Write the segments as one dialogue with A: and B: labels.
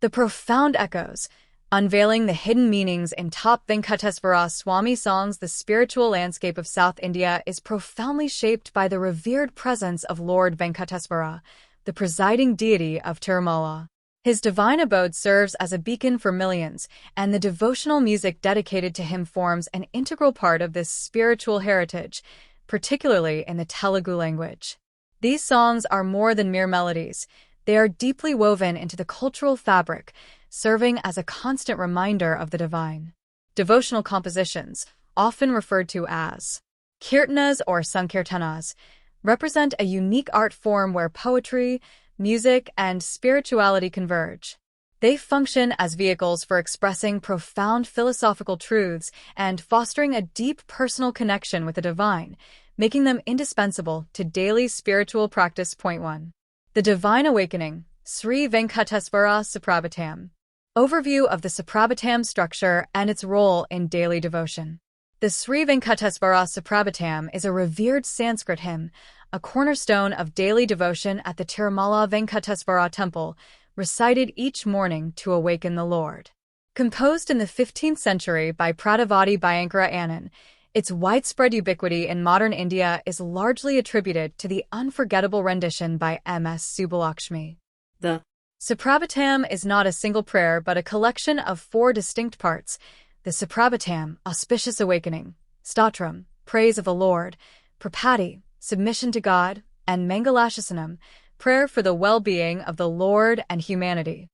A: The profound echoes, unveiling the hidden meanings in top Venkateswara Swamy songs. The spiritual landscape of South India is profoundly shaped by the revered presence of Lord Venkateswara, the presiding deity of Tirumala. His divine abode serves as a beacon for millions, and the devotional music dedicated to him forms an integral part of this spiritual heritage, particularly in the Telugu language. These songs are more than mere melodies. They are deeply woven into the cultural fabric, serving as a constant reminder of the divine. Devotional compositions, often referred to as kirtanas or sankirtanas, represent a unique art form where poetry, music, and spirituality converge. They function as vehicles for expressing profound philosophical truths and fostering a deep personal connection with the divine, making them indispensable to daily spiritual practice. Point 1. The Divine Awakening, Sri Venkateswara Suprabhatam. Overview of the Suprabhatam structure and its role in daily devotion. The Sri Venkateswara Suprabhatam is a revered Sanskrit hymn, a cornerstone of daily devotion at the Tirumala Venkateswara temple, recited each morning to awaken the Lord. Composed in the 15th century by Pradavati Bhayankara Anand, its widespread ubiquity in modern India is largely attributed to the unforgettable rendition by M.S. Subbulakshmi. The Suprabhatam is not a single prayer but a collection of 4 distinct parts: the Suprabhatam, auspicious awakening; Statram, praise of the Lord; Prapati, submission to God; and Mangalashasanam, prayer for the well-being of the Lord and humanity.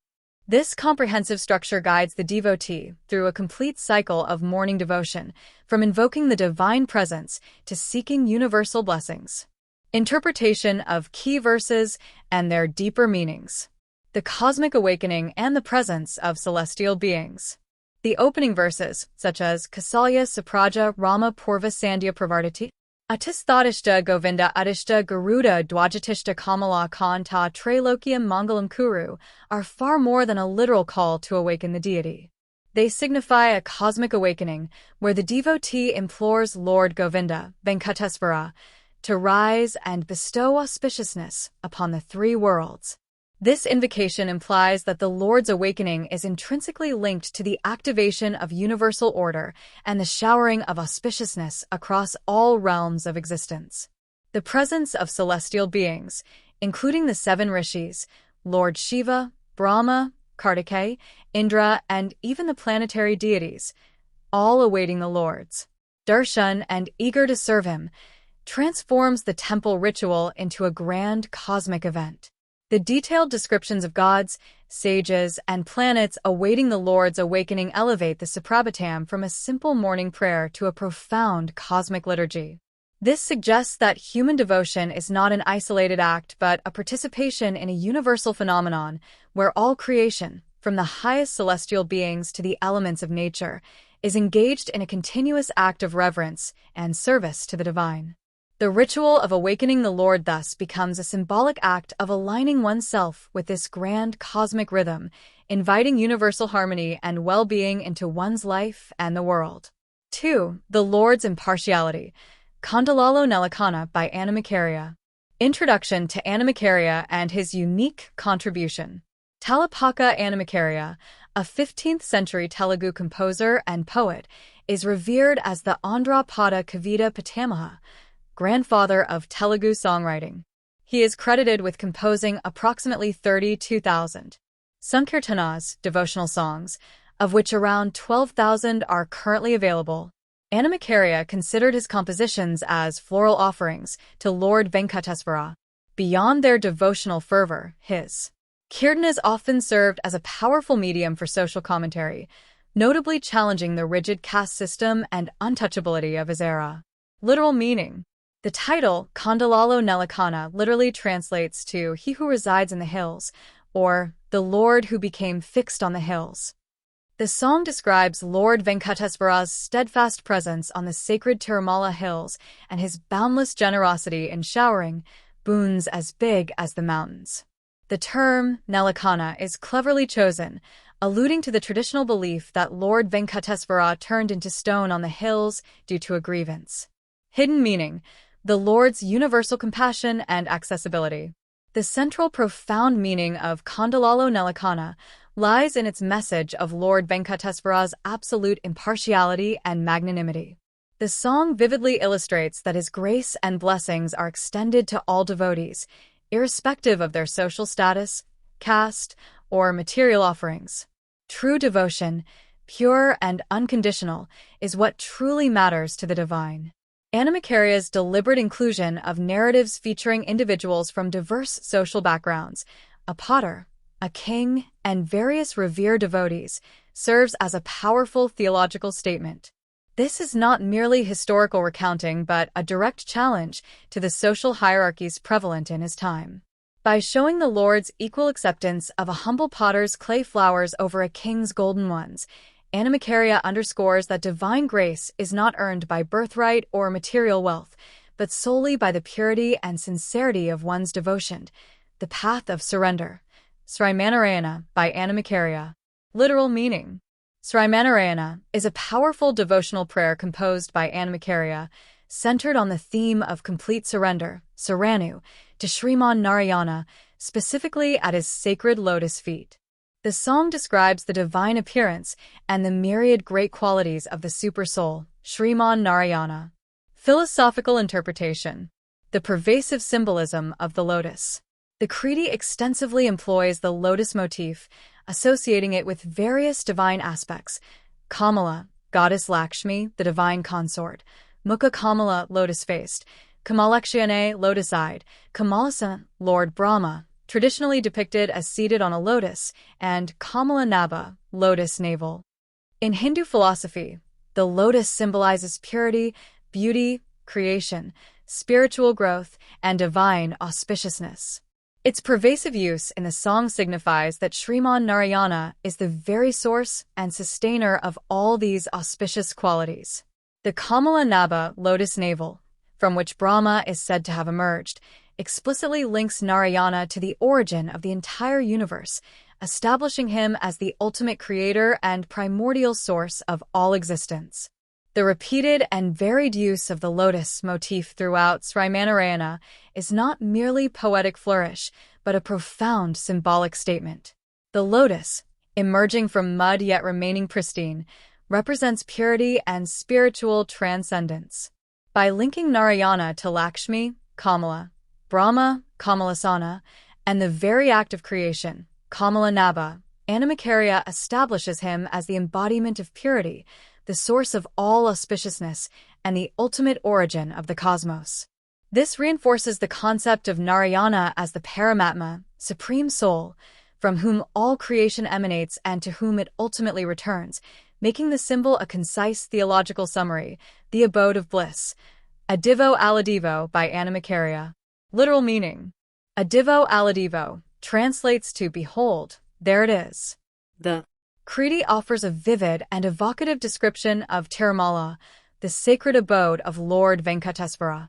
A: This comprehensive structure guides the devotee through a complete cycle of morning devotion, from invoking the divine presence to seeking universal blessings. Interpretation of key verses and their deeper meanings. The cosmic awakening and the presence of celestial beings. The opening verses, such as Kasalya Sapraja Rama Purva Sandhya Pravardati, Atistadishta Govinda Adishta Garuda Dwajatishta Kamala Kanta Trailokyam Mangalam Kuru, are far more than a literal call to awaken the deity. They signify a cosmic awakening, where the devotee implores Lord Govinda, Venkateswara, to rise and bestow auspiciousness upon the 3 worlds. This invocation implies that the Lord's awakening is intrinsically linked to the activation of universal order and the showering of auspiciousness across all realms of existence. The presence of celestial beings, including the 7 rishis, Lord Shiva, Brahma, Kartikeya, Indra, and even the planetary deities, all awaiting the Lord's darshan and eager to serve him, transforms the temple ritual into a grand cosmic event. The detailed descriptions of gods, sages, and planets awaiting the Lord's awakening elevate the Suprabhatam from a simple morning prayer to a profound cosmic liturgy. This suggests that human devotion is not an isolated act but a participation in a universal phenomenon where all creation, from the highest celestial beings to the elements of nature, is engaged in a continuous act of reverence and service to the divine. The ritual of awakening the Lord thus becomes a symbolic act of aligning oneself with this grand cosmic rhythm, inviting universal harmony and well-being into one's life and the world. 2. The Lord's Impartiality, Kondalalo Nelakonna by Annamacharya. Introduction to Annamacharya and his unique contribution. Talapaka Annamacharya, a 15th century Telugu composer and poet, is revered as the Andhra-pada Kavita Pitamaha, grandfather of Telugu songwriting. He is credited with composing approximately 32,000 sankirtanas, devotional songs, of which around 12,000 are currently available. Annamacharya considered his compositions as floral offerings to Lord Venkateswara. Beyond their devotional fervor, his kirtanas often served as a powerful medium for social commentary, notably challenging the rigid caste system and untouchability of his era. Literal meaning. The title, Kondalalo Nelakonna, literally translates to He Who Resides in the Hills, or The Lord Who Became Fixed on the Hills. The song describes Lord Venkateswara's steadfast presence on the sacred Tirumala hills and his boundless generosity in showering boons as big as the mountains. The term, Nelakonna, is cleverly chosen, alluding to the traditional belief that Lord Venkateswara turned into stone on the hills due to a grievance. Hidden meaning. The Lord's universal compassion and accessibility. The central profound meaning of Kondalalo Nelakonna, lies in its message of Lord Venkateswara's absolute impartiality and magnanimity. The song vividly illustrates that his grace and blessings are extended to all devotees, irrespective of their social status, caste, or material offerings. True devotion, pure and unconditional, is what truly matters to the divine. Animacaria's deliberate inclusion of narratives featuring individuals from diverse social backgrounds, a potter, a king, and various revered devotees, serves as a powerful theological statement. This is not merely historical recounting but a direct challenge to the social hierarchies prevalent in his time. By showing the Lord's equal acceptance of a humble potter's clay flowers over a king's golden ones, Animacaria underscores that divine grace is not earned by birthright or material wealth, but solely by the purity and sincerity of one's devotion, the path of surrender. Srimanarayana by Animacaria. Literal meaning. Srimanarayana is a powerful devotional prayer composed by Animacaria, centered on the theme of complete surrender, Saranu, to Sriman Narayana, specifically at his sacred lotus feet. The song describes the divine appearance and the myriad great qualities of the Supersoul, Sriman Narayana. Philosophical interpretation. The pervasive symbolism of the lotus. The Kriti extensively employs the lotus motif, associating it with various divine aspects: Kamala, goddess Lakshmi, the divine consort; Mukha Kamala, lotus-faced; Kamalakshayane, lotus-eyed; Kamalasana, Lord Brahma, traditionally depicted as seated on a lotus; and Kamala Nabha, lotus navel. In Hindu philosophy, the lotus symbolizes purity, beauty, creation, spiritual growth, and divine auspiciousness. Its pervasive use in the song signifies that Sriman Narayana is the very source and sustainer of all these auspicious qualities. The Kamala Nabha, lotus navel, from which Brahma is said to have emerged, explicitly links Narayana to the origin of the entire universe, establishing him as the ultimate creator and primordial source of all existence. The repeated and varied use of the lotus motif throughout Srimanarayana is not merely poetic flourish, but a profound symbolic statement. The lotus, emerging from mud yet remaining pristine, represents purity and spiritual transcendence. By linking Narayana to Lakshmi, Kamala, Brahma, Kamalasana, and the very act of creation, Kamala Nabha, Animacaria establishes him as the embodiment of purity, the source of all auspiciousness, and the ultimate origin of the cosmos. This reinforces the concept of Narayana as the Paramatma, supreme soul, from whom all creation emanates and to whom it ultimately returns, making the symbol a concise theological summary, the abode of bliss. Adivo Aladivo by Animacaria. Literal meaning. Adivo Aladivo translates to behold, there it is. The Kriti offers a vivid and evocative description of Tirumala, the sacred abode of Lord Venkateswara.